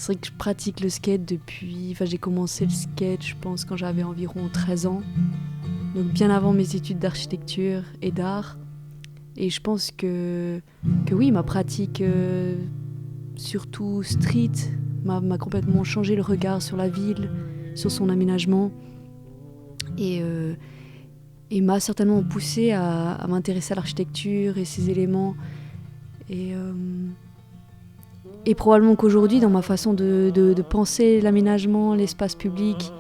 C'est vrai que je pratique le skate depuis... Enfin, j'ai commencé le skate, je pense, quand j'avais environ 13 ans. Donc bien avant mes études d'architecture et d'art. Et je pense que oui, ma pratique, surtout street, m'a complètement changé le regard sur la ville, sur son aménagement. Et m'a certainement poussé à m'intéresser à l'architecture et ses éléments. Et probablement qu'aujourd'hui, dans ma façon de penser l'aménagement, l'espace public,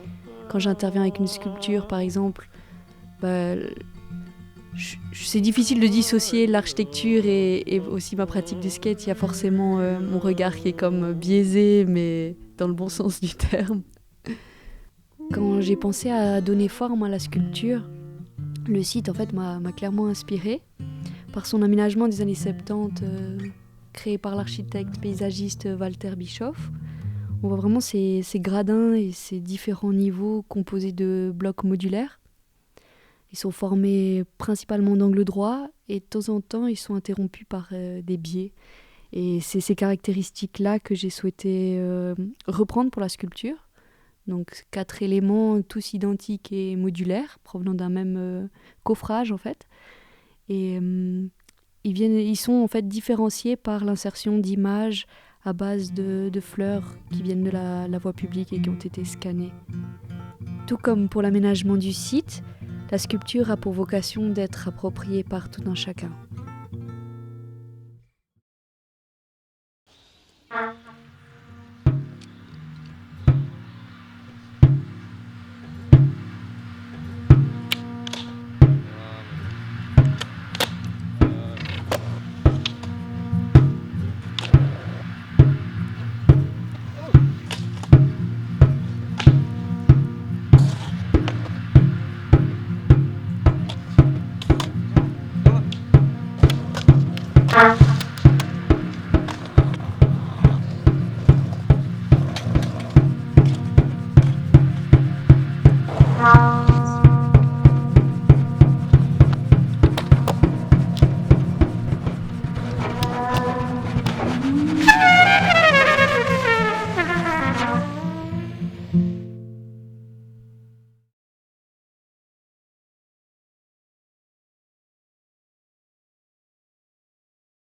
quand j'interviens avec une sculpture par exemple, c'est difficile de dissocier l'architecture et aussi ma pratique du skate. Il y a forcément mon regard qui est comme biaisé, mais dans le bon sens du terme. Quand j'ai pensé à donner forme à la sculpture, le site en fait m'a clairement inspirée par son aménagement des années 70, créé par l'architecte paysagiste Walter Bischoff. On voit vraiment ces gradins et ces différents niveaux composés de blocs modulaires. Ils sont formés principalement d'angles droits et de temps en temps ils sont interrompus par des biais. Et c'est ces caractéristiques-là que j'ai souhaité reprendre pour la sculpture. Donc 4 éléments tous identiques et modulaires, provenant d'un même coffrage en fait. Et ils sont en fait différenciés par l'insertion d'images à base de fleurs qui viennent de la voie publique et qui ont été scannées. Tout comme pour l'aménagement du site, la sculpture a pour vocation d'être appropriée par tout un chacun.